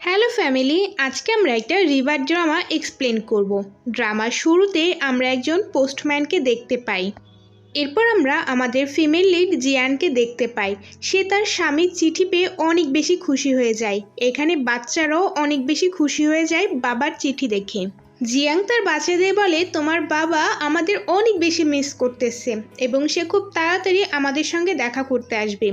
Hello family, আজকে আমরা একটা রিভার ড্রামা এক্সপ্লেন করব। ড্রামার শুরুতে আমরা একজন পোস্টম্যানকে দেখতে পাই। এরপর আমরা আমাদের ফিমেল লিড জিয়ানকে দেখতে পাই। সে তার স্বামীর চিঠি পেয়ে অনেক বেশি খুশি হয়ে যায়। এখানে বাচ্চারাও অনেক বেশি খুশি হয়ে যায় বাবার চিঠি দেখে। জিয়াং তার বাচ্চাদের বলে, তোমার বাবা আমাদের অনেক বেশি মিস করতেছে এবং সে খুব তাড়াতাড়ি আমাদের সঙ্গে দেখা করতে আসবে।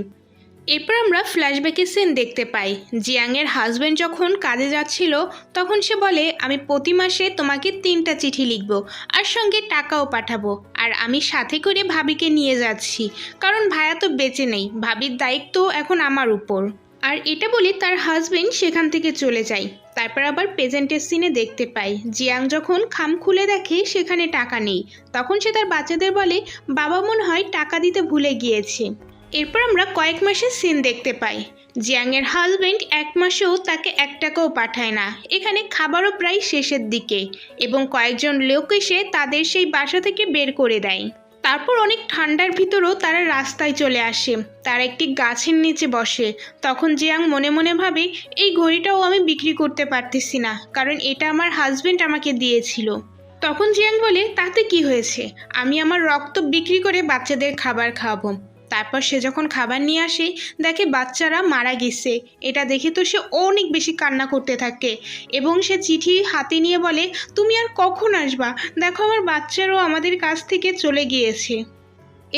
এরপর আমরা ফ্ল্যাশব্যাকের সিন দেখতে পাই। জিয়াংয়ের হাজব্যান্ড যখন কাজে যাচ্ছিল তখন সে বলে, আমি প্রতি মাসে তোমাকে 3টা চিঠি লিখব আর সঙ্গে টাকাও পাঠাবো, আর আমি সাথে করে ভাবিকে নিয়ে যাচ্ছি, কারণ ভাইয়া তো বেঁচে নেই, ভাবির দায়িত্ব এখন আমার উপর। আর এটা বলে তার হাজব্যান্ড সেখান থেকে চলে যায়। তারপর আবার প্রেজেন্টের সিনে দেখতে পাই জিয়াং যখন খাম খুলে দেখে সেখানে টাকা নেই, তখন সে তার বাচ্চাদের বলে, বাবা মনে হয় টাকা দিতে ভুলে গিয়েছে। এরপর আমরা কয়েক মাসের সিন দেখতে পাই। জিয়াংয়ের হাজব্যান্ড 1 মাসেও তাকে 1 টাকাও পাঠায় না। এখানে খাবারও প্রায় শেষের দিকে এবং কয়েকজন লোক এসে তাদের সেই বাসা থেকে বের করে দেয়। তারপর অনেক ঠান্ডার ভিতরেও তারা রাস্তায় চলে আসে। তারা একটি গাছের নিচে বসে। তখন জিয়াং মনে মনে ভাবে, এই ঘড়িটাও আমি বিক্রি করতে পারতেছি না, কারণ এটা আমার হাজব্যান্ড আমাকে দিয়েছিল। তখন জিয়াং বলে, তাতে কি হয়েছে, আমি আমার রক্ত বিক্রি করে বাচ্চাদের খাবার খাওয়াবো। তারপর সে যখন খাবার নিয়ে আসে দেখে বাচ্চারা মারা গেছে। এটা দেখে তো সে অনেক বেশি কান্না করতে থাকে এবং সে চিঠি হাতে নিয়ে বলে, তুমি আর কখন আসবা, দেখো আমার বাচ্চারাও আমাদের কাছ থেকে চলে গিয়েছে।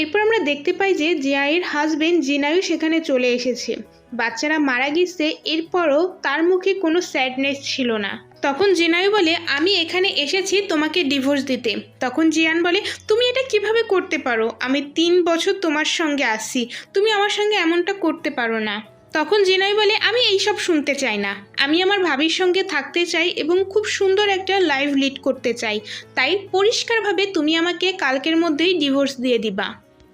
এরপর আমরা দেখতে পাই যে জিয়ায়ের হাজবেন্ড জিনায়ু সেখানে চলে এসেছে। বাচ্চারা মারা গেছে, এরপরও তার মুখে কোনো স্যাডনেস ছিল না। তখন জিনায়ু বলে, আমি এখানে এসেছি তোমাকে ডিভোর্স দিতে। তখন জিয়ান বলে, তুমি এটা কিভাবে করতে পারো, আমি 3 বছর তোমার সঙ্গে আছি, তুমি আমার সঙ্গে এমনটা করতে পারো না। তখন জিনায়ু বলে, আমি এইসব শুনতে চাই না, আমি আমার ভাবির সঙ্গে থাকতে চাই এবং খুব সুন্দর একটা লাইফ লিড করতে চাই, তাই পরিষ্কারভাবে তুমি আমাকে কালকের মধ্যেই ডিভোর্স দিয়ে দিবা।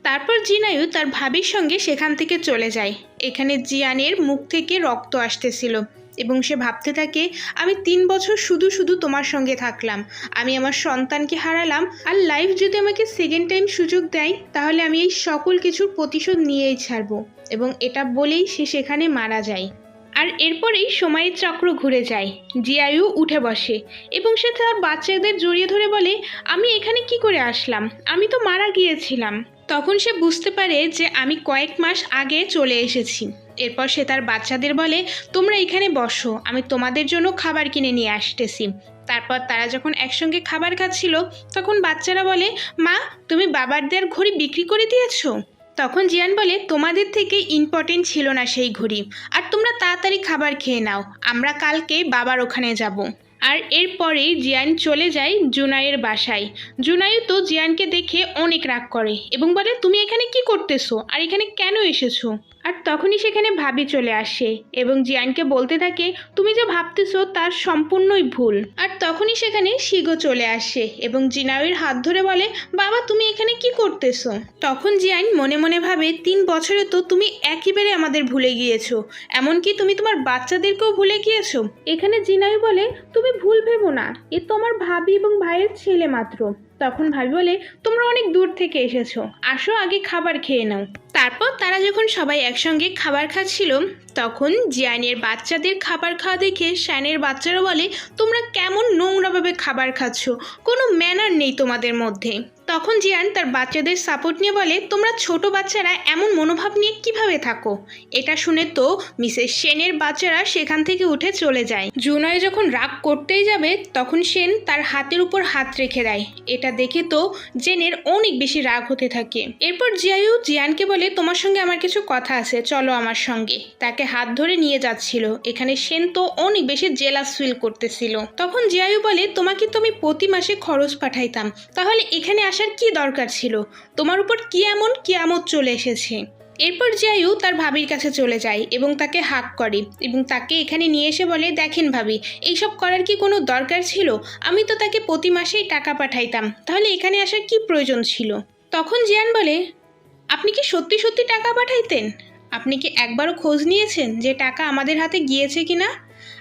তারপর জিনায়ু তার ভাবির সঙ্গে সেখান থেকে চলে যায়। এখানে জিয়ানের মুখ থেকে রক্ত আসতেছিল এবং সে ভাবতে থাকে, আমি 3 বছর শুধু শুধু তোমার সঙ্গে থাকলাম, আমি আমার সন্তানকে হারালাম, আর লাইফ যদি আমাকে সেকেন্ড টাইম সুযোগ দেয় তাহলে আমি এই সকল কিছুর প্রতিশোধ নিয়েই ছাড়বো। এবং এটা বলেই সে সেখানে মারা যায়। আর এরপরেই সময়ের চক্র ঘুরে যায়। জিয়ায়ু উঠে বসে এবং সে তার বাচ্চাদের জড়িয়ে ধরে বলে, আমি এখানে কি করে আসলাম, আমি তো মারা গিয়েছিলাম। তখন সে বুঝতে পারে যে আমি কয়েক মাস আগে চলে এসেছি। এরপর সে তার বাচ্চাদের বলে, তোমরা এখানে বসো, আমি তোমাদের জন্য খাবার কিনে নিয়ে আসতেছি। তারপর তারা যখন একসঙ্গে খাবার খাচ্ছিল তখন বাচ্চারা বলে, মা তুমি বাবার দেওয়ার ঘড়ি বিক্রি করে দিয়েছো। তখন জিয়ান বলে, তোমাদের থেকে ইম্পর্টেন্ট ছিল না সেই ঘড়ি, আর তোমরা তাড়াতাড়ি খাবার খেয়ে নাও, আমরা কালকে বাবার ওখানে যাব। আর এরপরেই জিয়ান চলে যায় জুনাইয়ের বাসায়। জুনাই তো জিয়ানকে দেখে অনেক রাগ করে এবং বলে, তুমি এখানে কি করতেছো আর এখানে কেন এসেছো। আর তখনই সেখানে ভাবি চলে আসে এবং জিয়ানকে বলতে থাকে, তুমি যে ভাবতেছো তার সম্পূর্ণই ভুল। আর তখনই সেখানে শিগো চলে আসে এবং জিনাইয়ের হাত ধরে বলে, বাবা তুমি এখানে কি করতেছো। তখন জিয়ান মনে মনে ভাবে, 3 বছরে তো তুমি একেবারে আমাদের ভুলে গিয়েছো, এমনকি তুমি তোমার বাচ্চাদেরকেও ভুলে গিয়েছো। এখানে জিনাই বলে, তুমি ভুল ভেবো না, এ তো আমার ভাবি এবং ভাইয়ের ছেলে মাত্র। তখন ভাবি বলে, তোমরা অনেক দূর থেকে এসেছো, আসো আগে খাবার খেয়ে নাও। তারপর তারা যখন সবাই একসঙ্গে খাবার খাচ্ছিল তখন জিয়ানের বাচ্চাদের খাবার খাওয়া দেখে শ্যানের বাচ্চারা বলে, তোমরা কেমন নোংরাভাবে খাবার খাচ্ছ, কোনো ম্যানার নেই তোমাদের মধ্যে। তখন জিয়ান তার বাচ্চাদের সাপোর্ট নিয়ে বলে, তোমরা ছোট বাচ্চারা এমন মনোভাব নিয়ে কিভাবে থাকো। এটা শুনে তো মিসেস সেনের বাচ্চারা সেখান থেকে উঠে চলে যায়। জুনয় যখন রাগ করতেই যাবে তখন সেন তার হাতের উপর হাত রেখে দেয়। এটা দেখে তো জেনের অনেক বেশি রাগ হতে থাকে। এরপর জিয়ায়ু জিয়ানকে বলে, তোমার সঙ্গে আমার কিছু কথা আছে, চলো আমার সঙ্গে। তাকে হাত ধরে নিয়ে যাচ্ছিল। এখানে সেন তো অনেক বেশি জেলাস ফিল করতেছিল। তখন জিয়ায়ু বলে, তোমাকে তো আমি প্রতি মাসে খরচ পাঠাইতাম, তাহলে এখানে আসার কি দরকার ছিল, তোমার উপর কি এমন কিয়ামত চলে এসেছে। এরপর জিয়ায়ু তার ভাবির কাছে চলে যায় এবং তাকে হাক করে এবং তাকে এখানে নিয়ে এসে বলে, দেখেন ভাবি, এইসব করার কি কোনো দরকার ছিল, আমি তো তাকে প্রতি মাসেই টাকা পাঠাইতাম, তাহলে এখানে আসার কি প্রয়োজন ছিল। তখন জিয়ান বলে, আপনি কি সত্যি সত্যি টাকা পাঠাইতেন, আপনি কি একবারও খোঁজ নিয়েছেন যে টাকা আমাদের হাতে গিয়েছে কিনা।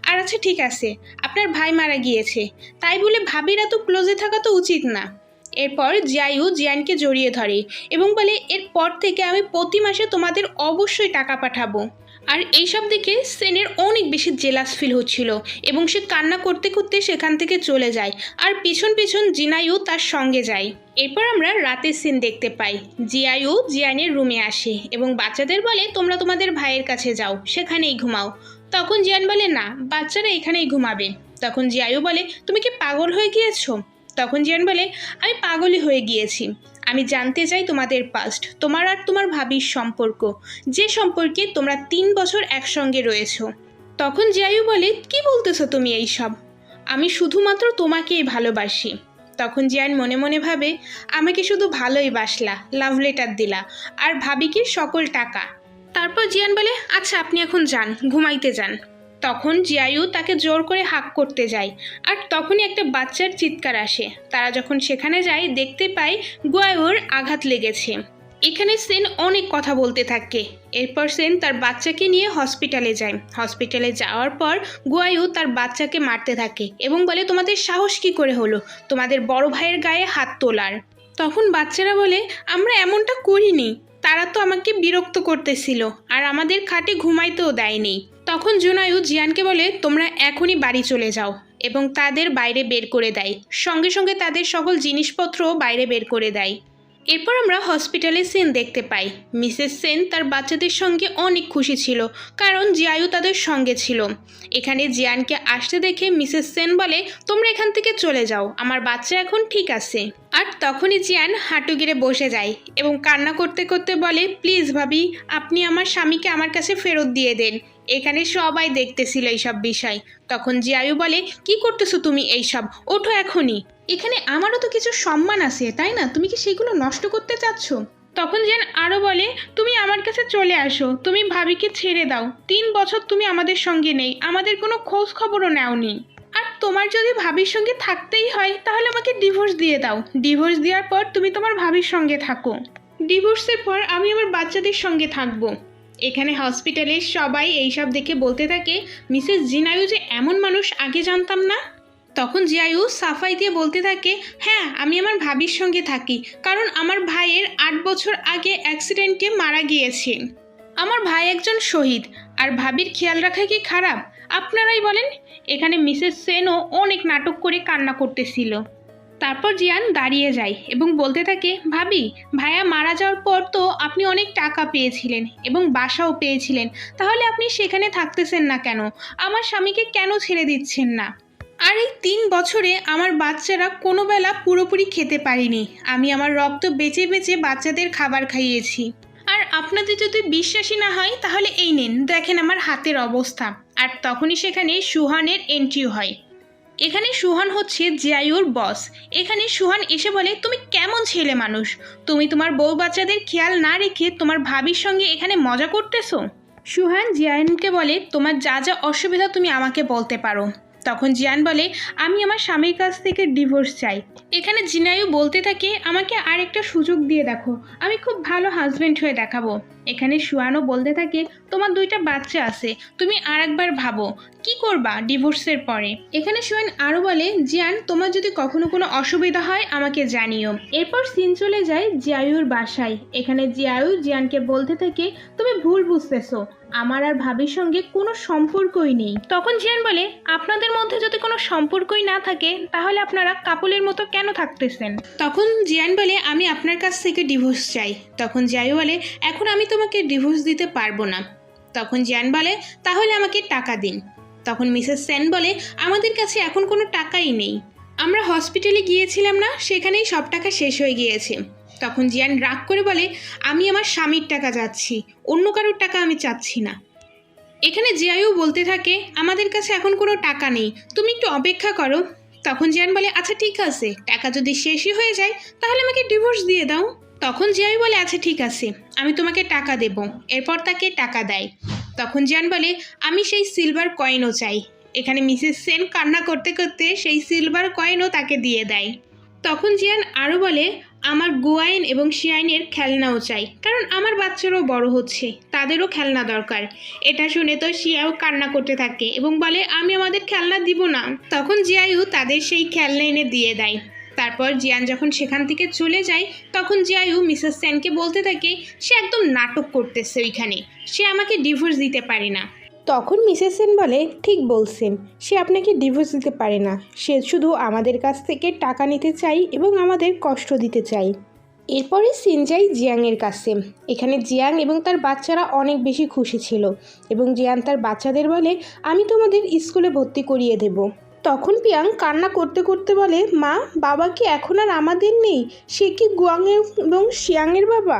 আর আচ্ছা ঠিক আছে, আপনার ভাই মারা গিয়েছে, তাই বলে ভাবির এত ক্লোজে থাকা তো উচিত না। এরপর জিয়ায়ু জিয়ানকে জড়িয়ে ধরে এবং বলে, এরপর থেকে আমি প্রতি মাসে তোমাদের অবশ্যই টাকা পাঠাবো। আর এইসব দেখে সেনের অনেক বেশি জেলাস ফিল হচ্ছিল এবং সে কান্না করতে করতে সেখান থেকে চলে যায় আর পিছন পিছন জিনাইও তার সঙ্গে যায়। এরপর আমরা রাতের সিন দেখতে পাই। জিয়াইও জিয়ানের রুমে আসে এবং বাচ্চাদের বলে তোমরা তোমাদের ভাইয়ের কাছে যাও, সেখানেই ঘুমাও। তখন জিয়ান বলে না, বাচ্চারা এখানেই ঘুমাবে। তখন জিয়াইও বলে তুমি কি পাগল হয়ে গিয়েছো? তখন জিয়ান বলে আমি পাগলই হয়ে গিয়েছি। আমি জানতে চাই তোমাদের পাস্ট, তোমার আর তোমার ভাবির সম্পর্ক, যে সম্পর্কে তোমরা 3 বছর একসঙ্গে রয়েছো। তখন জিয়াইও বলে কি বলতেছো তুমি এইসব? আমি শুধুমাত্র তোমাকেই ভালোবাসি। তখন জিয়ান মনে মনে ভাবে আমাকে শুধু ভালোই বাসলা, লাভ লেটার দিলা আর ভাবিকে সকল টাকা। তারপর জিয়ান বলে আচ্ছা আপনি এখন যান, ঘুমাইতে যান। তখন জিয়াইও তাকে জোর করে হাঁক করতে যায় আর তখনই একটা বাচ্চার চিৎকার আসে। তারা যখন সেখানে যায় দেখতে পায় গুয়াইওর আঘাত লেগেছে। এখানে সেন অনেক কথা বলতে থাকে। এরপর সেন তার বাচ্চাকে নিয়ে হসপিটালে যায়। হসপিটালে যাওয়ার পর গুয়াইও তার বাচ্চাকে মারতে থাকে এবং বলে তোমাদের সাহস কি করে হলো তোমাদের বড় ভাইয়ের গায়ে হাত তোলার? তখন বাচ্চারা বলে আমরা এমনটা করিনি, তারা তো আমাকে বিরক্ত করতেছিল আর আমাদের খাটে ঘুমাইতেও দেয়নি। তখন জুনাইও জিয়ানকে বলে তোমরা এখনই বাড়ি চলে যাও এবং তাদের বাইরে বের করে দেয়। সঙ্গে সঙ্গে তাদের সকল জিনিসপত্রও বাইরে বের করে দেয়। এরপর আমরা হসপিটালের সিন দেখতে পাই। মিসেস সেন তার বাচ্চাদের সঙ্গে অনেক খুশি ছিল কারণ জিয়াইও তাদের সঙ্গে ছিল। এখানে জিয়ানকে আসতে দেখে মিসেস সেন বলে তোমরা এখান থেকে চলে যাও, আমার বাচ্চা এখন ঠিক আছে। আর তখনই জিয়ান হাঁটু গেড়ে বসে যায় এবং কান্না করতে করতে বলে প্লিজ ভাবি, আপনি আমার স্বামীকে আমার কাছে ফেরত দিয়ে দেন। এখানে সবাই দেখতেছিল এইসব বিষয়। তখন জিয়াইও বলে কি করতেছো তুমি এইসব, ওঠো এখনই। এখানে আমারও তো কিছু সম্মান আছে তাই না, তুমি কি সেগুলো নষ্ট করতে চাচ্ছ? তখন জিয়ান আরও বলে তুমি আমার কাছে চলে আসো, তুমি ভাবিকে ছেড়ে দাও। 3 বছর তুমি আমাদের সঙ্গে নেই, আমাদের কোনো খোঁজ খবরও নেওনি। আর তোমার যদি ভাবির সঙ্গে থাকতেই হয় তাহলে আমাকে ডিভোর্স দিয়ে দাও। ডিভোর্স দেওয়ার পর তুমি তোমার ভাবির সঙ্গে থাকো, ডিভোর্সের পর আমি আমার বাচ্চাদের সঙ্গে থাকবো। এখানে হসপিটালে সবাই এইসব দেখে বলতে থাকে মিসেস জিনাইও যে এমন মানুষ আগে জানতাম না। তখন জিয়াইও সাফাই দিয়ে বলতে থাকে হ্যাঁ আমি আমার ভাবির সঙ্গে থাকি কারণ আমার ভাইয়ের 8 বছর আগে অ্যাক্সিডেন্টে মারা গিয়েছে। আমার ভাই একজন শহীদ আর ভাবির খেয়াল রাখা কি খারাপ? আপনারাই বলেন। এখানে মিসেস সেনও অনেক নাটক করে কান্না করতেছিল। তারপর জিয়ান দাঁড়িয়ে যায় এবং বলতে থাকে ভাবি, ভাইয়া মারা যাওয়ার পর তো আপনি অনেক টাকা পেয়েছিলেন এবং বাসাও পেয়েছিলেন, তাহলে আপনি সেখানে থাকতেছেন না কেন? আমার স্বামীকে কেন ছেড়ে দিচ্ছেন না? আর এই 3 বছরে আমার বাচ্চারা কোনো বেলা পুরোপুরি খেতে পারিনি, আমি আমার রক্ত বেঁচে বেঁচে বাচ্চাদের খাবার খাইয়েছি। আর আপনাদের যদি বিশ্বাসই না হয় তাহলে এই নেন, দেখেন আমার হাতের অবস্থা। আর তখনই সেখানে সুহানের এন্ট্রি হয়। এখানে সুহান হচ্ছে জিয়াইওর বস। এখানে সুহান এসে বলে তুমি কেমন ছেলে মানুষ, তুমি তোমার বউ বাচ্চাদের খেয়াল না রেখে তোমার ভাবির সঙ্গে এখানে মজা করতেছো। সুহান জিয়ানকে বলে তোমার যা যা অসুবিধা তুমি আমাকে বলতে পারো। তখন জিয়ান বলে আমি আমার স্বামীর কাছ থেকে ডিভোর্স চাই। এখানে জিনাইও বলতে থাকে আমাকে আর একটা সুযোগ দিয়ে দেখো, আমি খুব ভালো হাজবেন্ড হয়ে দেখাবো। এখানে সুহানও বলতে থাকে তোমার 2টা বাচ্চা আছে, তুমি আর একবার ভাবো কি করবা ডিভোর্সের পরে। এখানে সুহান আরও বলে জিয়ান তোমার যদি কখনো কোনো অসুবিধা হয় আমাকে জানিও। এরপর সিন চলে যায় জিয়াইউর বাসায়। এখানে জিয়াইউ জিয়ানকে বলতে থাকে তুমি ভুল বুঝতেছো, আমার আর ভাবির সঙ্গে কোনো সম্পর্কই নেই। তখন জিয়ান বলে আপনাদের মধ্যে যদি কোনো সম্পর্কই না থাকে তাহলে আপনারা কাপলের মতো কেন থাকতেছেন? তখন জিয়ান বলে আমি আপনার কাছ থেকে ডিভোর্স চাই। তখন জিয়াইউ বলে এখন আমি তোমাকে ডিভোর্স দিতে পারবো না। তখন জিয়ান বলে তাহলে আমাকে টাকা দিন। তখন মিসেস সেন বলে আমাদের কাছে এখন কোনো টাকাই নেই, আমরা হসপিটালে গিয়েছিলাম না, সেখানেই সব টাকা শেষ হয়ে গিয়েছে। তখন জিয়ান রাগ করে বলে আমি আমার স্বামীর টাকা চাচ্ছি, অন্য কারোর টাকা আমি চাচ্ছি না। এখানে জিয়াইও বলতে থাকে আমাদের কাছে এখন কোনো টাকা নেই, তুমি একটু অপেক্ষা করো। তখন জিয়ান বলে আচ্ছা ঠিক আছে, টাকা যদি শেষই হয়ে যায় তাহলে আমাকে ডিভোর্স দিয়ে দাও। তখন জিয়াই বলে আচ্ছা ঠিক আছে, আমি তোমাকে টাকা দেব। এরপর তাকে টাকা দেয়। তখন জিয়ান বলে আমি সেই সিলভার কয়েনও চাই। এখানে মিসেস সেন কান্না করতে করতে সেই সিলভার কয়েনও তাকে দিয়ে দেয়। তখন জিয়ান আরও বলে আমার গুয়াইন এবং শিয়াইনের খেলনাও চাই, কারণ আমার বাচ্চারাও বড় হচ্ছে, তাদেরও খেলনা দরকার। এটা শুনে তো শিয়াও কান্না করতে থাকে এবং বলে আমি আমাদের খেলনা দিব না। তখন জিয়াইও তাদের সেই খেলনা এনে দিয়ে দেয়। তারপর জিয়ান যখন সেখান থেকে চলে যায় তখন জিয়ায়ু মিসেস সেনকে বলতে থাকে সে একদম নাটক করতেছে ওইখানে, সে আমাকে ডিভোর্স দিতে পারে না। তখন মিসেস সেন বলে ঠিক বলছেন, সে আপনাকে ডিভোর্স দিতে পারে না, সে শুধু আমাদের কাছ থেকে টাকা নিতে চাই এবং আমাদের কষ্ট দিতে চাই। এরপরে সিন যায় জিয়াংয়ের কাছে। এখানে জিয়াং এবং তার বাচ্চারা অনেক বেশি খুশি ছিল এবং জিয়াং তার বাচ্চাদের বলে আমি তোমাদের স্কুলে ভর্তি করিয়ে দেব। তখন পিয়াং কান্না করতে করতে বলে মা, বাবা কি এখন আর আমাদের নেই? সে কি গুয়াংয়ের এবং শিয়াংয়ের বাবা?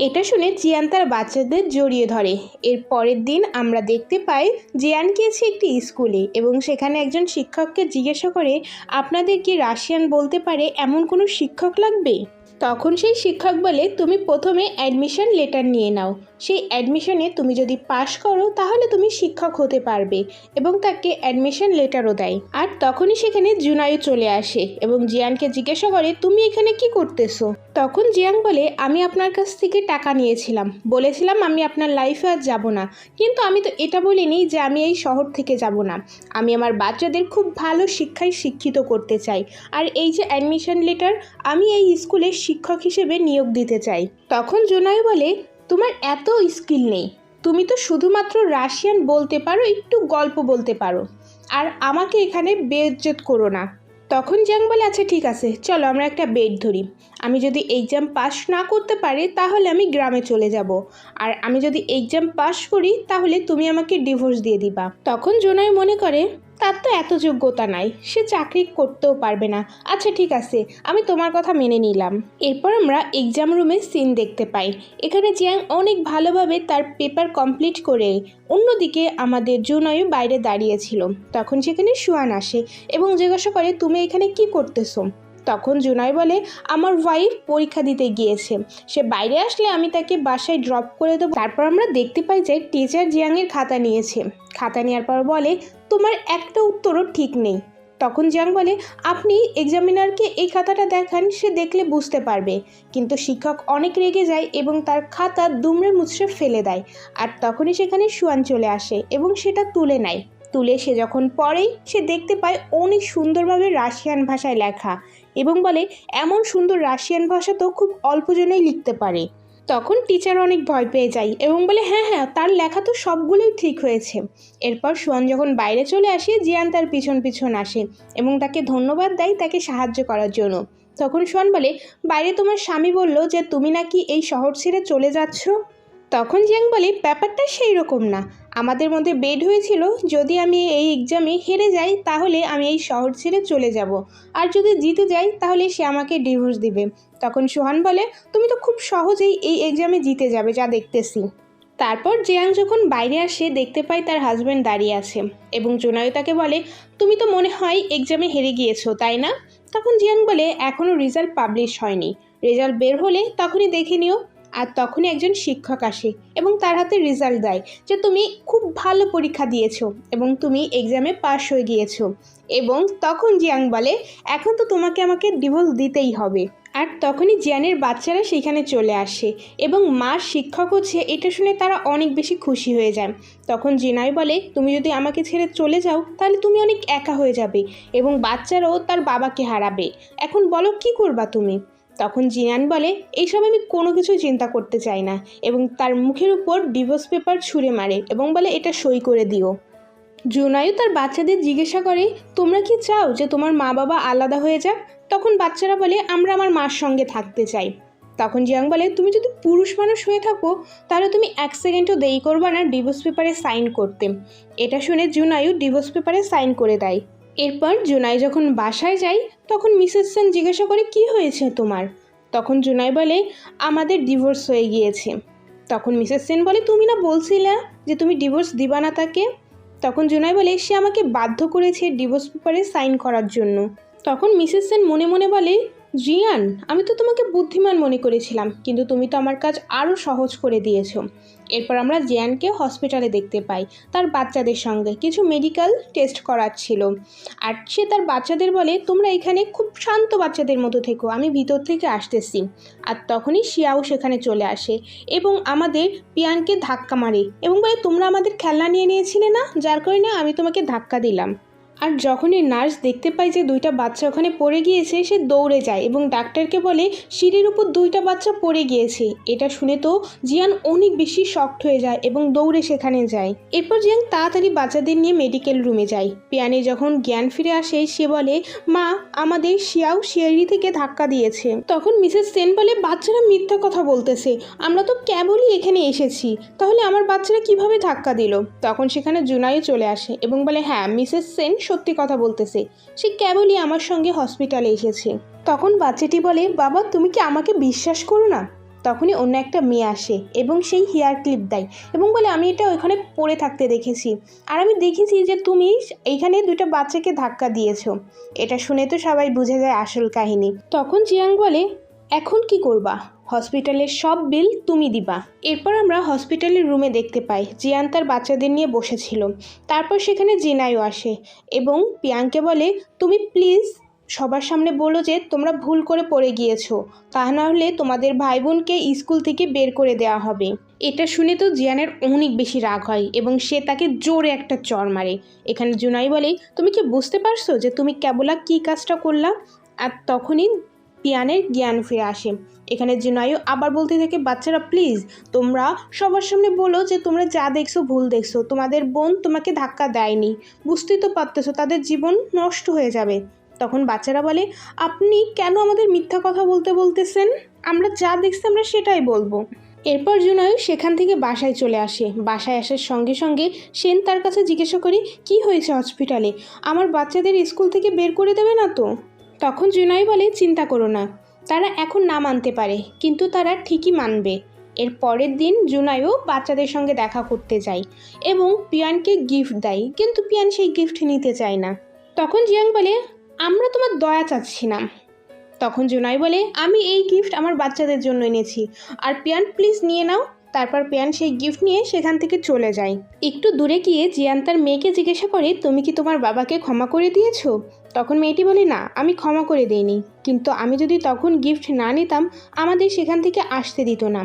এটা শুনে জিয়ান তার বাচ্চাদের জড়িয়ে ধরে। এর পরের দিন আমরা দেখতে পাই জিয়ান গিয়েছে একটি স্কুলে এবং সেখানে একজন শিক্ষককে জিজ্ঞাসা করে আপনাদের কি রাশিয়ান বলতে পারে এমন কোনো শিক্ষক লাগবে? তখন সেই শিক্ষক বলে তুমি প্রথমে অ্যাডমিশন লেটার নিয়ে নাও, সেই অ্যাডমিশনে তুমি যদি পাশ করো তাহলে তুমি শিক্ষক হতে পারবে এবং তাকে অ্যাডমিশন লেটারও দেয়। আর তখনই সেখানে জুনায়ু চলে আসে এবং জিয়ানকে জিজ্ঞাসা করে তুমি এখানে কি করতেছো? তখন জিয়াং বলে আমি আপনার কাছ থেকে টাকা নিয়েছিলাম, বলেছিলাম আমি আপনার লাইফে আর যাব না, কিন্তু আমি তো এটা বলিনি যে আমি এই শহর থেকে যাব না, আমি আমার বাচ্চাদের খুব ভালো শিক্ষায় শিক্ষিত করতে চাই, আর এই যে অ্যাডমিশন লেটার আমি এই স্কুলে শিক্ষক হিসেবে নিয়োগ দিতে চাই। তখন জুনায়ু বলে তোমার এত স্কিল নেই, তুমি তো শুধুমাত্র রাশিয়ান বলতে পারো, একটু গল্প বলতে পারো, আর আমাকে এখানে বেইজ্জত করো না। তখন জিয়াং বলে আচ্ছা ঠিক আছে, চলো আমরা একটা বেট ধরি, আমি যদি এক্সাম পাস না করতে পারি তাহলে আমি গ্রামে চলে যাব, আর আমি যদি এক্সাম পাস করি তাহলে তুমি আমাকে ডিভোর্স দিয়ে দিবা। তখন জুনায়ু মনে করে তার তো এত যোগ্যতা নাই, সে চাকরি করতেও পারবে না, আচ্ছা ঠিক আছে আমি তোমার কথা মেনে নিলাম। এরপর আমরা এক্সাম রুমে সিন দেখতে পাই। এখানে জিয়াং অনেক ভালোভাবে তার পেপার কমপ্লিট করে, অন্যদিকে আমাদের জুনায়ু বাইরে দাঁড়িয়েছিল। তখন সেখানে সুয়ান আসে এবং জিজ্ঞাসা করে তুমি এখানে কি করতেছো? তখন জুনাই বলে আমার ওয়াইফ পরীক্ষা দিতে গিয়েছে, সে বাইরে আসলে আমি তাকে বাসায় ড্রপ করে দেবো। তারপর আমরা দেখতে পাই যে টিচার জিয়াংয়ের খাতা নিয়েছে, খাতা নেওয়ার পর বলে তোমার একটা উত্তরও ঠিক নেই। তখন জিয়াং বলে আপনি এক্সামিনারকে এই খাতাটা দেখান, সে দেখলে বুঝতে পারবে। কিন্তু শিক্ষক অনেক রেগে যায় এবং তার খাতা দুমড়ে মুচড়ে ফেলে দেয়। আর তখনই সেখানে সুয়ান চলে আসে এবং সেটা তুলে নেয়। তুলে সে যখন পড়েই সে দেখতে পায় অনেক সুন্দরভাবে রাশিয়ান ভাষায় লেখা এবং বলে এমন সুন্দর রাশিয়ান ভাষা তো খুব অল্প জনেই লিখতে পারে। তখন টিচার অনেক ভয় পেয়ে যায় এবং বলে হ্যাঁ হ্যাঁ তার লেখা তো সবগুলোই ঠিক হয়েছে। এরপর সুয়ান যখন বাইরে চলে আসে জিয়ান তার পিছন পিছন আসে এবং তাকে ধন্যবাদ দেয় তাকে সাহায্য করার জন্য। তখন সুয়ান বলে বাইরে তোমার স্বামী বলল যে তুমি নাকি এই শহর ছেড়ে চলে যাচ্ছ। তখন জিয়াং বলে ব্যাপারটা সেই রকম না, আমাদের মধ্যে বেড হয়েছিল যদি আমি এই এক্সামে হেরে যাই তাহলে আমি এই শহর ছেড়ে চলে যাব, আর যদি জিতে যাই তাহলে সে আমাকে ডিভোর্স দিবে। তখন সোহান বলে তুমি তো খুব সহজেই এই এক্সামে জিতে যাবে যা দেখতেছি। তারপর জিয়াং যখন বাইরে আসে দেখতে পায় তার হাজব্যান্ড দাঁড়িয়ে আছে এবং জুনায়ু তাকে বলে তুমি তো মনে হয় এক্সামে হেরে গিয়েছো তাই না? তখন জিয়াং বলে এখনও রেজাল্ট পাবলিশ হয়নি, রেজাল্ট বের হলে তখনই দেখে নিও। আর তখনই একজন শিক্ষক আসে এবং তার হাতে রেজাল্ট দেয় যে তুমি খুব ভালো পরীক্ষা দিয়েছো এবং তুমি এক্সামে পাস হয়ে গিয়েছো। এবং তখন জিয়াং বলে এখন তো তোমাকে আমাকে ডিভোর্স দিতেই হবে। আর তখনই জিয়ানের বাচ্চারা সেখানে চলে আসে এবং মা শিক্ষক হচ্ছে এটা শুনে তারা অনেক বেশি খুশি হয়ে যায়। তখন জিনাই বলে তুমি যদি আমাকে ছেড়ে চলে যাও তাহলে তুমি অনেক একা হয়ে যাবে এবং বাচ্চারাও তার বাবাকে হারাবে, এখন বলো কি করবা তুমি? তখন জিয়ান বলে এইসব আমি কোনো কিছু চিন্তা করতে চাই না এবং তার মুখের উপর ডিভোর্স পেপার ছুঁড়ে মারে এবং বলে এটা সই করে দিও। জুনায়ু তার বাচ্চাদের জিজ্ঞাসা করে তোমরা কি চাও যে তোমার মা বাবা আলাদা হয়ে যাক? তখন বাচ্চারা বলে আমরা আমার মার সঙ্গে থাকতে চাই। তখন জিয়াং বলে তুমি যদি পুরুষ মানুষ হয়ে থাকো তাহলে তুমি 1 সেকেন্ডও দেরি করবা না ডিভোর্স পেপারে সাইন করতে। এটা শুনে জুনায়ু ডিভোর্স পেপারে সাইন করে দেয়। এরপর জুনাই যখন বাসায় যায় তখন মিসেস সেন জিজ্ঞাসা করে কি হয়েছে তোমার? তখন জুনাই বলে আমাদের ডিভোর্স হয়ে গিয়েছে। তখন মিসেস সেন বলে তুমি না বলছিলে যে তুমি ডিভোর্স দিবা না তাকে? তখন জুনাই বলে সে আমাকে বাধ্য করেছে ডিভোর্স পেপারে সাইন করার জন্য। তখন মিসেস সেন মনে মনে বলে জিয়ান আমি তো তোমাকে বুদ্ধিমান মনে করেছিলাম, কিন্তু তুমি তো আমার কাজ আরও সহজ করে দিয়েছো। এরপর আমরা জিয়ানকে হসপিটালে দেখতে পাই তার বাচ্চাদের সঙ্গে কিছু মেডিকেল টেস্ট করাচ্ছিল। আর সে তার বাচ্চাদের বলে তোমরা এখানে খুব শান্ত বাচ্চাদের মতো থেকো, আমি ভিতর থেকে আসতেছি। আর তখনই শিয়াও সেখানে চলে আসে এবং আমাদের পিয়ানকে ধাক্কা মারে এবং বলে তোমরা আমাদের খেলনা নিয়ে নিয়েছিলে না, যার কারণে আমি তোমাকে ধাক্কা দিলাম। আর যখনই নার্স দেখতে পায় যে দুইটা বাচ্চা ওখানে পড়ে গিয়েছে, সে দৌড়ে যায় এবং ডাক্তারকে বলে সিঁড়ির উপর দুইটা বাচ্চা পড়ে গিয়েছে। এটা শুনে তো জিয়ান অনেক বেশি শকড হয়ে যায় এবং দৌড়ে সেখানে যায়। এরপর জিয়ান তাড়াতাড়ি বাচ্চাদের নিয়ে মেডিকেল রুমে যায়। পিয়ানে যখন জ্ঞান ফিরে আসে, সে বলে, মা, আমাদের শিয়াও সিঁড়ি থেকে ধাক্কা দিয়েছে। তখন মিসেস সেন বলে, বাচ্চারা মিথ্যা কথা বলতেছে, আমরা তো কেবলই এখানে এসেছি, তাহলে আমার বাচ্চারা কিভাবে ধাক্কা দিল? তখন সেখানে জুনাইও চলে আসে এবং বলে, হ্যাঁ, মিসেস সেন সত্যি কথা বলতেছে, সে কেবলই আমার সঙ্গে হসপিটালে এসেছে। তখন বাচ্চাটি বলে, বাবা, তুমি কি আমাকে বিশ্বাস করো না? তখনই অন্য একটা মেয়ে আসে এবং সেই হেয়ার ক্লিপ দেয় এবং বলে, আমি এটা ওইখানে পড়ে থাকতে দেখেছি, আর আমি দেখেছি যে তুমি এইখানে দুইটা বাচ্চাকে ধাক্কা দিয়েছো। এটা শুনে তো সবাই বুঝে যায় আসল কাহিনী। তখন জিয়াং বলে, এখন কি করবা? হসপিটালের সব বিল তুমি দিবা। এরপর আমরা হসপিটালের রুমে দেখতে পাই জিয়ান তার বাচ্চাদের নিয়ে বসেছিল। তারপর সেখানে জিনাইও আসে এবং পিয়াংকে বলে, তুমি প্লিজ সবার সামনে বলো যে তোমরা ভুল করে পড়ে গিয়েছো, তা না হলে তোমাদের ভাই বোনকে স্কুল থেকে বের করে দেওয়া হবে। এটা শুনে তো জিয়ানের অনেক বেশি রাগ হয় এবং সে তাকে জোরে একটা চড় মারে। এখানে জুনাই বলে, তুমি কি বুঝতে পারছো যে তুমি কেবলা কী কাজটা করলা? আর তখনই পিয়ানের জ্ঞান ফিরে আসে। এখানে জুনাইও আবার বলতে থাকে, বাচ্চারা প্লিজ তোমরা সবার সামনে বলো যে তোমরা যা দেখছো ভুল দেখছো, তোমাদের বোন তোমাকে ধাক্কা দেয়নি, বুঝতেই তো পারতেছো তাদের জীবন নষ্ট হয়ে যাবে। তখন বাচ্চারা বলে, আপনি কেন আমাদের মিথ্যা কথা বলতেছেন? আমরা যা দেখছি আমরা সেটাই বলবো। এরপর জুনাই সেখান থেকে বাসায় চলে আসে। বাসায় আসার সঙ্গে সঙ্গে সেন তার কাছে জিজ্ঞাসা করে, কি হয়েছে হসপিটালে? আমার বাচ্চাদের স্কুল থেকে বের করে দেবে না তো? তখন জুনাই বলে, চিন্তা করো না, তারা এখন না মানতে পারে কিন্তু তারা ঠিকই মানবে। এর পরের দিন জুনাইও বাচ্চাদের সঙ্গে দেখা করতে যায় এবং পিয়ানকে গিফট দেয়, কিন্তু পিয়ান সেই গিফট নিতে চায় না। তখন জিয়াং বলে, আমরা তোমার দয়া চাচ্ছি না। তখন জুনাই বলে, আমি এই গিফট আমার বাচ্চাদের জন্য এনেছি, আর পিয়ান প্লিজ নিয়ে নাও। তারপর পিয়ান সেই গিফট নিয়ে সেখান থেকে চলে যায়। একটু দূরে গিয়ে জিয়ান তার মেয়েকে জিজ্ঞাসা করে, তুমি কি তোমার বাবাকে ক্ষমা করে দিয়েছো? তখন মেয়েটি বলে, না, আমি ক্ষমা করে দিইনি, কিন্তু আমি যদি তখন গিফট না নিতাম আমাদের সেখান থেকে আসতে দিত না।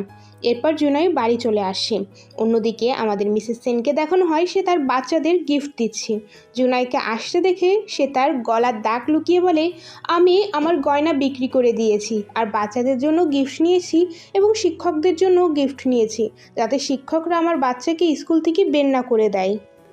এরপর জুনাই বাড়ি চলে আসে। অন্যদিকে আমাদের মিসেস সেনকে দেখানো হয় সে তার বাচ্চাদের গিফট দিচ্ছে। জুনাইকে আসতে দেখে সে তার গলার দাগ লুকিয়ে বলে, আমি আমার গয়না বিক্রি করে দিয়েছি আর বাচ্চাদের জন্য গিফট নিয়েছি এবং শিক্ষকদের জন্য গিফট নিয়েছি, যাতে শিক্ষকরা আমার বাচ্চাকে স্কুল থেকে বের না করে দেয়।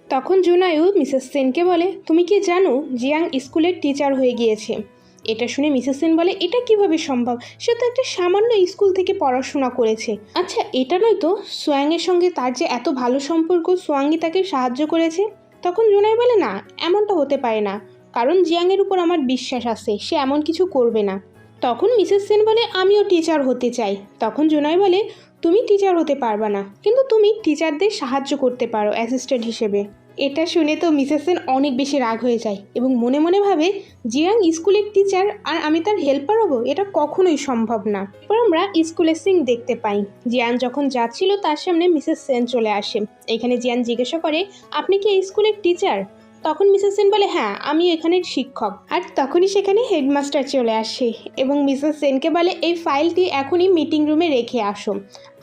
তখন জুনাইও মিসেস সেনকে বলে, তুমি কি জানো জিয়াং স্কুলের টিচার হয়ে গিয়েছে? এটা শুনে মিসেস সেন বলে, এটা কিভাবে সম্ভব? সে তো একটা সামান্য স্কুল থেকে পড়াশোনা করেছে। আচ্ছা, এটা নয় তো সোয়াংয়ের সঙ্গে তার যে এত ভালো সম্পর্ক, সোয়াংই তাকে সাহায্য করেছে? তখন জুনাই বলে, না, এমনটা হতে পারে না, কারণ জিয়াংয়ের উপর আমার বিশ্বাস আছে, সে এমন কিছু করবে না। তখন মিসেস সেন বলে, আমিও টিচার হতে চাই। তখন জুনাই বলে, তুমি টিচার হতে পারবা না, কিন্তু তুমি টিচারদের সাহায্য করতে পারো অ্যাসিস্ট্যান্ট হিসেবে। এটা শুনে তো মিসেস সেন অনেক বেশি রাগ হয়ে যায় এবং মনে মনে ভাবে, জিয়াং স্কুলের টিচার আর আমি তার হেল্পার হব, এটা কখনোই সম্ভব না। এরপর আমরা স্কুলের সিন দেখতে পাই। জিয়ান যখন যাচ্ছিল তার সামনে মিসেস সেন চলে আসে। এখানে জিয়ান জিজ্ঞাসা করে, আপনি কি এই স্কুলের টিচার? তখন মিসেস সেন বলে, হ্যাঁ, আমি এখানের শিক্ষক। আর তখনই সেখানে হেডমাস্টার চলে আসে এবং মিসেস সেনকে বলে, এই ফাইলটি এখনই মিটিং রুমে রেখে আসো।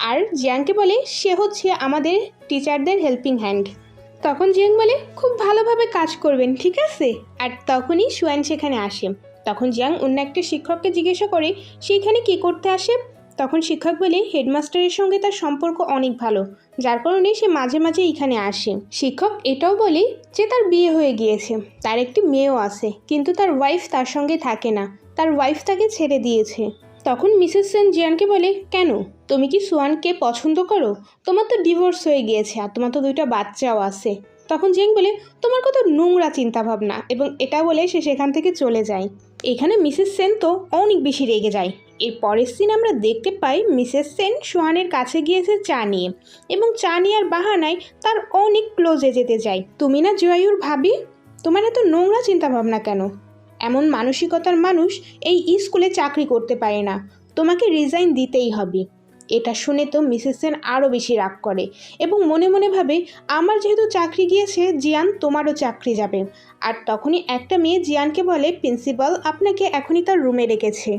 আর জিয়াংকে বলে, সে হচ্ছে আমাদের টিচারদের হেল্পিং হ্যান্ড। তখন জিয়াং বলে, খুব ভালোভাবে কাজ করবেন, ঠিক আছে? আর তখনই সুয়ান সেখানে আসে। তখন জিয়াং অন্য একটা শিক্ষককে জিজ্ঞাসা করে, সে এখানে কী করতে আসে? তখন শিক্ষক বলে, হেডমাস্টারের সঙ্গে তার সম্পর্ক অনেক ভালো, যার কারণে সে মাঝে মাঝে এখানে আসে। শিক্ষক এটাও বলে যে তার বিয়ে হয়ে গিয়েছে, তার একটি মেয়েও আছে, কিন্তু তার ওয়াইফ তার সঙ্গে থাকে না, তার ওয়াইফ তাকে ছেড়ে দিয়েছে। তখন মিসেস সেন জিয়ানকে বলে, কেন, তুমি কি সুয়ানকে পছন্দ করো? তোমার তো ডিভোর্স হয়ে গিয়েছে আর তোমার তো দুইটা বাচ্চাও আছে। তখন জিয়াং বলে, তোমার কত নোংরা চিন্তাভাবনা, এবং এটা বলে সে সেখান থেকে চলে যায়। এখানে মিসেস সেন তো অনেক বেশি রেগে যায়। এর পরের সিন আমরা দেখতে পাই মিসেস সেন সোহানের কাছে গিয়েছে চা নিয়ে, এবং চা নেওয়ার বাহানায় তার অনেক ক্লোজে যেতে চায়। তুমি না জয়ায়ুর ভাবি, তোমার এত নোংরা চিন্তাভাবনা কেন? এমন মানসিকতার মানুষ এই স্কুলে চাকরি করতে পারে না, তোমাকে রিজাইন দিতেই হবে। এটা শুনে তো মিসেস সেন আরও বেশি রাগ করে এবং মনে মনে ভাবে, আমার যেহেতু চাকরি গিয়েছে জিয়ান, তোমারও চাকরি যাবে। আর তখনই একটা মেয়ে জিয়ানকে বলে, প্রিন্সিপাল আপনাকে এখনই তার রুমে রেখেছে।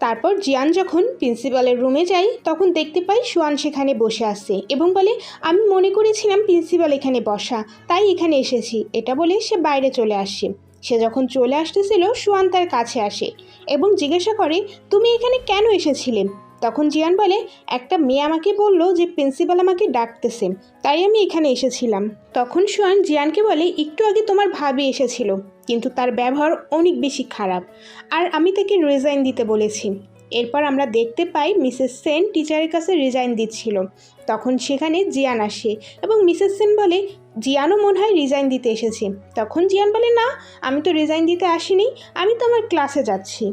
তারপর জিয়ান যখন প্রিন্সিপালের রুমে যায় তখন দেখতে পাই সুয়ান সেখানে বসে আছে এবং বলে, আমি মনে করেছিলাম প্রিন্সিপাল এখানে বসা, তাই এখানে এসেছি। এটা বলে সে বাইরে চলে আসে। সে যখন চলে আসতেছিল সুয়ান তার কাছে আসে এবং জিজ্ঞাসা করে, তুমি এখানে কেন এসেছিলে? তখন জিয়ান বলে, একটা মেয়ে আমাকে বলল যে প্রিন্সিপাল আমাকে ডাকতেছে, তাই আমি এখানে এসেছিলাম। তখন সুয়ান জিয়ানকে বলে, একটু আগে তোমার ভাবি এসেছিল, কিন্তু তার ব্যবহার অনেক বেশি খারাপ, আর আমি তাকে রিজাইন দিতে বলেছি। এরপর আমরা দেখতে পাই মিসেস সেন টিচারের কাছে রিজাইন দিচ্ছিল। তখন সেখানে জিয়ান আসে এবং মিসেস সেন বলে, জিয়ানও মনে হয় রিজাইন দিতে এসেছে। তখন জিয়ান বলে, না, আমি তো রিজাইন দিতে আসিনি, আমি তো আমার ক্লাসে যাচ্ছি।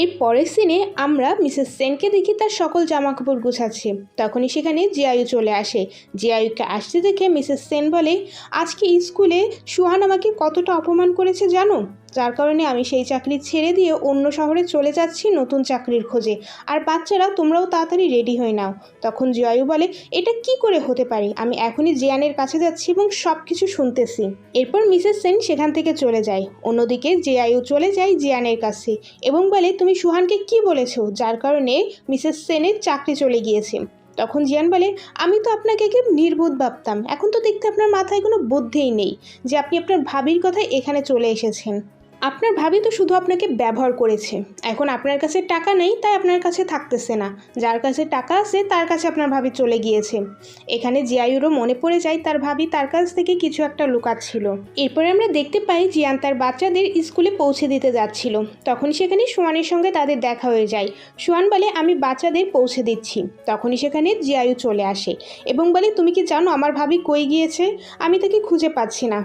এর পরের সিনে আমরা মিসেস সেনকে দেখি তার সকল জামাকাপড় গুছাচ্ছে। তখনই সেখানে জিয়ায়ু চলে আসে। জিয়ায়ুকে আসতে দেখে মিসেস সেন বলে, আজকে স্কুলে সুহান আমাকে কতটা অপমান করেছে জানো, যার কারণে আমি সেই চাকরি ছেড়ে দিয়ে অন্য শহরে চলে যাচ্ছি নতুন চাকরির খোঁজে। আর বাচ্চারা, তোমরাও তাড়াতাড়ি রেডি হয়ে নাও। তখন জিয়ায়ু বলে, এটা কি করে হতে পারে, আমি এখনই জিয়ানের কাছে যাচ্ছি এবং সব কিছু শুনতেছি। এরপর মিসেস সেন সেখান থেকে চলে যায়। অন্যদিকে জিয়ায়ু চলে যায় জিয়ানের কাছে এবং বলে, তুমি সুহানকে কি বলেছো যার কারণে মিসেস সেনের চাকরি চলে গিয়েছে? তখন জিয়ান বলে, আমি তো আপনাকে কি নির্বোধ ভাবতাম, এখন তো দেখতে আপনার মাথায় কোনো বুদ্ধিই নেই যে আপনি আপনার ভাবির কথা এখানে চলে এসেছেন। আপনার ভাবি তো শুধু আপনাকে ব্যবহার করেছে। এখন আপনার কাছে টাকা নেই তাই আপনার কাছে থাকতেছে না, যার কাছে টাকা আছে তার কাছে আপনার ভাবি চলে গিয়েছে। এখানে জিয়ায়ুরও মনে পড়ে যায় তার ভাবি তার কাছ থেকে কিছু একটা লুকাচ্ছিল। এরপরে আমরা দেখতে পাই জিয়ান তার বাচ্চাদের স্কুলে পৌঁছে দিতে যাচ্ছিল। তখন সেখানে সুয়ানের সঙ্গে তাদের দেখা হয়ে যায়। সুয়ান বলে, আমি বাচ্চাদের পৌঁছে দিচ্ছি। তখনই সেখানে জিয়ায়ু চলে আসে এবং বলে, তুমি কি জানো আমার ভাবি কই গিয়েছে? আমি তাকে খুঁজে পাচ্ছি না।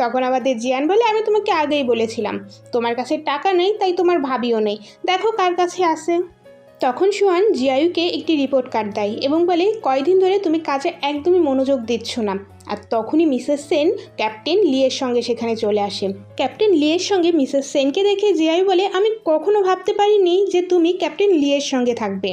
তখন আমাদের জিয়ান বলে, আমি তোমাকে আগেই বলেছিলাম তোমার কাছে টাকা নেই তাই তোমার ভাবিও নেই, দেখো কার কাছে আছে। তখন সুয়ান জিয়ায়ুকে একটি রিপোর্ট কার্ড দেয় এবং বলে, কয়দিন ধরে তুমি কাজে একদমই মনোযোগ দিচ্ছ না। আর তখনই মিসেস সেন ক্যাপ্টেন লিয়ের সঙ্গে সেখানে চলে আসে। ক্যাপ্টেন লিয়ের সঙ্গে মিসেস সেনকে দেখে জিয়ায়ু বলে, আমি কখনো ভাবতে পারিনি যে তুমি ক্যাপ্টেন লিয়ের সঙ্গে থাকবে।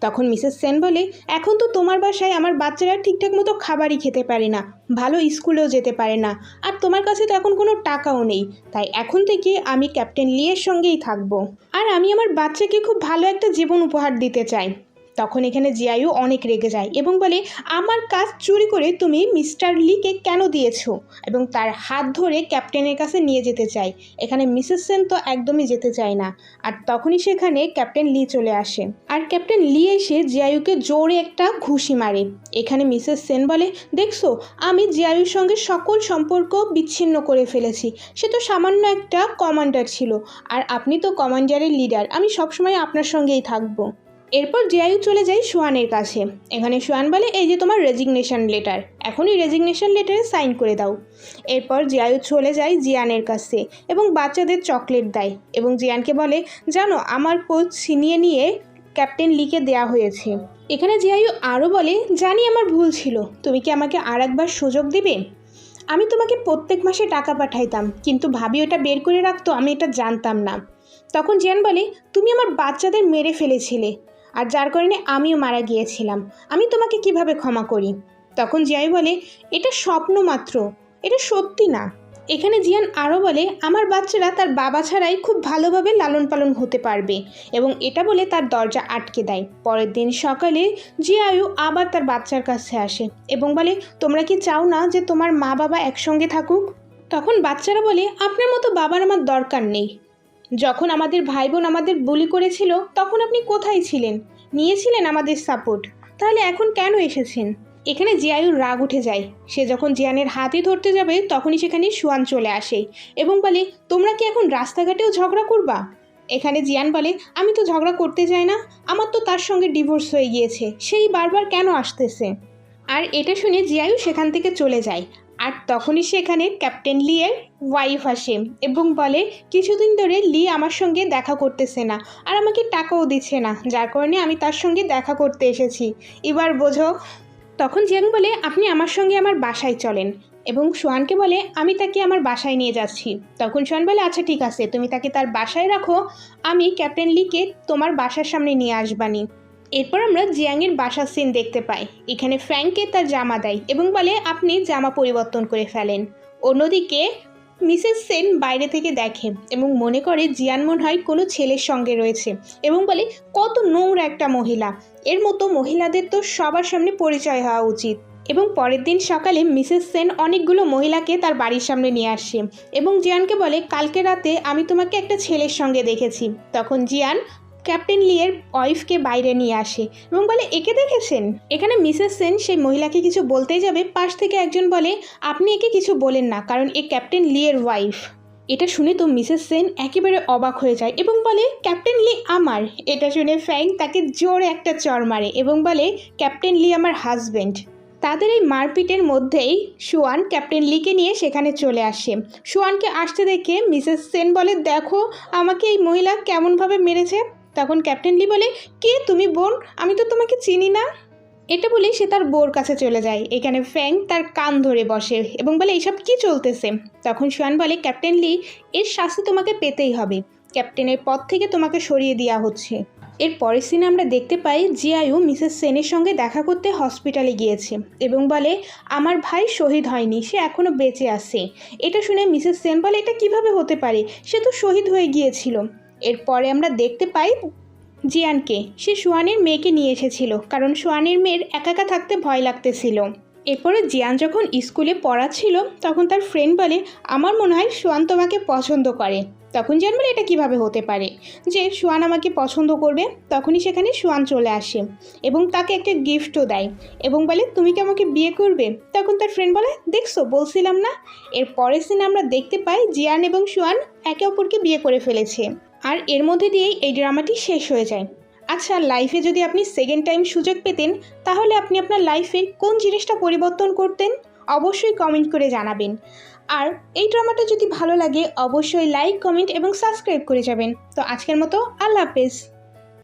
তখন মিসেস সেন বলে, এখন তো তোমার বাসায় আমার বাচ্চারা ঠিকঠাক মতো খাবারই খেতে পারে না, ভালো স্কুলেও যেতে পারে না, আর তোমার কাছে তো এখন কোনো টাকাও নেই, তাই এখন থেকে আমি ক্যাপ্টেন লিয়ের সঙ্গেই থাকবো, আর আমি আমার বাচ্চাকে খুব ভালো একটা জীবন উপহার দিতে চাই। তখন এখানে জিয়ায়ু অনেক রেগে যায় এবং বলে, আমার কাজ চুরি করে তুমি মিস্টার লিকে কেন দিয়েছো, এবং তার হাত ধরে ক্যাপ্টেনের কাছে নিয়ে যেতে চায়। এখানে মিসেস সেন তো একদমই যেতে চায় না। আর তখনই সেখানে ক্যাপ্টেন লি চলে আসে আর ক্যাপ্টেন লি এসে জিয়ায়ুকে জোরে একটা ঘুষি মারে। এখানে মিসেস সেন বলে, দেখছো আমি জিয়ায়ুর সঙ্গে সকল সম্পর্ক বিচ্ছিন্ন করে ফেলেছি, সে তো সামান্য একটা কমান্ডার ছিল, আর আপনি তো কমান্ডারের লিডার, আমি সবসময় আপনার সঙ্গেই থাকবো। এরপর জিয়ায়ু চলে যায় সুহানের কাছে। এখানে সুহান বলে, এই যে তোমার রেজিগনেশন লেটার, এখনই রেজিগনেশন লেটারে সাইন করে দাও। এরপর জিয়ায়ু চলে যায় জিয়ানের কাছে এবং বাচ্চাদের চকলেট দেয় এবং জিয়ানকে বলে, জানো আমার পোস্ট ছিনিয়ে নিয়ে ক্যাপ্টেন লিকে দেয়া হয়েছে। এখানে জিয়ায়ু আরও বলে, জানি আমার ভুল ছিল, তুমি কি আমাকে আর একবার সুযোগ দিবে? আমি তোমাকে প্রত্যেক মাসে টাকা পাঠাইতাম, কিন্তু ভাবি ওটা বের করে রাখতো, আমি এটা জানতাম না। তখন জিয়ান বলে, তুমি আমার বাচ্চাদের মেরে ফেলেছিলে, আর যার কারণে আমিও মারা গিয়েছিলাম, আমি তোমাকে কিভাবে ক্ষমা করি? তখন জিয়াই বলে, এটা স্বপ্ন মাত্র, এটা সত্যি না। এখানে জিয়ান আরও বলে, আমার বাচ্চারা তার বাবা ছাড়াই খুব ভালোভাবে লালন পালন হতে পারবে, এবং এটা বলে তার দরজা আটকে দেয়। পরের দিন সকালে জিয়ায়ু আবার তার বাচ্চার কাছে আসে এবং বলে, তোমরা কি চাও না যে তোমার মা বাবা একসঙ্গে থাকুক? তখন বাচ্চারা বলে, আপনার মতো বাবার আমার দরকার নেই, যখন আমাদের ভাই বোন আমাদের বুলি করেছিল তখন আপনি কোথায় ছিলেন, নিয়েছিলেন আমাদের সাপোর্ট, তাহলে এখন কেন এসেছেন? এখানে জিয়ায়ুর রাগ উঠে যায়। সে যখন জিয়ানের হাতই ধরতে যাবে তখনই সেখানে সুয়ান চলে আসে এবং বলে, তোমরা কি এখন রাস্তাঘাটেও ঝগড়া করবা? এখানে জিয়ান বলে, আমি তো ঝগড়া করতে চাই না, আমার তো তার সঙ্গে ডিভোর্স হয়ে গিয়েছে, সেই বারবার কেন আসতেছে? আর এটা শুনে জিয়ায়ু সেখান থেকে চলে যায়। আর তখনই সেখানে ক্যাপ্টেন লিয়ের ওয়াইফ আসে এবং বলে, কিছুদিন ধরে লি আমার সঙ্গে দেখা করতেছে না, আর আমাকে টাকাও দিচ্ছে না, যার কারণে আমি তার সঙ্গে দেখা করতে এসেছি, এবার বোঝো। তখন জিয়াং বলে, আপনি আমার সঙ্গে আমার বাসায় চলেন, এবং সোহানকে বলে, আমি তাকে আমার বাসায় নিয়ে যাচ্ছি। তখন সোহান বলে, আচ্ছা ঠিক আছে, তুমি তাকে তার বাসায় রাখো, আমি ক্যাপ্টেন লিকে তোমার বাসার সামনে নিয়ে আসবানি। এরপর আমরা জিয়াংয়ের বাসার সিন দেখতে পাই। এখানে ফ্র্যাঙ্ককে তার জামা দেয় এবং বলে, আপনি জামা পরিবর্তন করে ফেলেন। অন্যদিকে মিসেস সেন বাইরে থেকে দেখে এবং মনে করে জিয়ান মনে হয় কোনো ছেলের সঙ্গে রয়েছে এবং বলে কত নোংরা একটা মহিলা, এর মতো মহিলাদের তো সবার সামনে পরিচয় হওয়া উচিত। এবং পরের দিন সকালে মিসেস সেন অনেকগুলো মহিলাকে তার বাড়ির সামনে নিয়ে আসে এবং জিয়ানকে বলে কালকে রাতে আমি তোমাকে একটা ছেলের সঙ্গে দেখেছি। তখন জিয়ান ক্যাপ্টেন লি এর ওয়াইফকে বাইরে নিয়ে আসে এবং বলে একে দেখেছেন। এখানে মিসেস সেন সেই মহিলাকে কিছু বলতেই যাবে, পাশ থেকে একজন বলে আপনি একে কিছু বলেন না, কারণ এ ক্যাপ্টেন লি এর ওয়াইফ। এটা শুনে তো মিসেস সেন একেবারে অবাক হয়ে যায় এবং বলে ক্যাপ্টেন লি আমার। এটা শুনে ফ্যাং তাকে জোরে একটা চড় মারে এবং বলে ক্যাপ্টেন লি আমার হাজব্যান্ড। তাদের এই মারপিটের মধ্যেই সুয়ান ক্যাপ্টেন লিকে নিয়ে সেখানে চলে আসে। সুয়ানকে আসতে দেখে মিসেস সেন বলে দেখো আমাকে এই মহিলা কেমনভাবে মেরেছে। তখন ক্যাপ্টেন লি বলে কে তুমি বোন, আমি তো তোমাকে চিনি না। এটা বলে সে তার বোর কাছে চলে যায়। এখানে ফ্যাং তার কান ধরে বসে এবং বলে এইসব কি চলতেছে। তখন সুয়ান বলে ক্যাপ্টেন লি এর শাস্তি তোমাকে পেতেই হবে, ক্যাপ্টেনের পদ থেকে তোমাকে সরিয়ে দেওয়া হচ্ছে। এর পরের সিনে আমরা দেখতে পাই জিয়ায়ু মিসেস সেনের সঙ্গে দেখা করতে হসপিটালে গিয়েছে এবং বলে আমার ভাই শহীদ হয়নি, সে এখনও বেঁচে আছে। এটা শুনে মিসেস সেন বলে এটা কিভাবে হতে পারে, সে তো শহীদ হয়ে গিয়েছিল। এরপরে আমরা দেখতে পাই জিয়ানকে, সে সুয়ানের মেয়েকে নিয়ে এসেছিল কারণ সুয়ানের মেয়ের একা একা থাকতে ভয় লাগতেছিল। এরপরে জিয়ান যখন স্কুলে পড়াচ্ছিল তখন তার ফ্রেন্ড বলে আমার মনে হয় সুয়ান তোমাকে পছন্দ করে। তখন জিয়ান বলে এটা কিভাবে হতে পারে যে সুয়ান আমাকে পছন্দ করবে। তখনই সেখানে সুয়ান চলে আসে এবং তাকে একটা গিফটও দেয় এবং বলে তুমি কি আমাকে বিয়ে করবে। তখন তার ফ্রেন্ড বলে দেখছো বলছিলাম না। এর পরের সিনে আমরা দেখতে পাই জিয়ান এবং সুয়ান একে অপরকে বিয়ে করে ফেলেছে আর এর মধ্যে দিয়েই এই ড্রামাটি শেষ হয়ে যায়। আচ্ছা, লাইফে যদি আপনি সেকেন্ড টাইম সুযোগ পেতেন তাহলে আপনি আপনার লাইফে কোন জিনিসটা পরিবর্তন করতেন অবশ্যই কমেন্ট করে জানাবেন। আর এই ড্রামাটা যদি ভালো লাগে অবশ্যই লাইক, কমেন্ট এবং সাবস্ক্রাইব করে যাবেন। তো আজকের মতো আল্লাহ হাফেজ।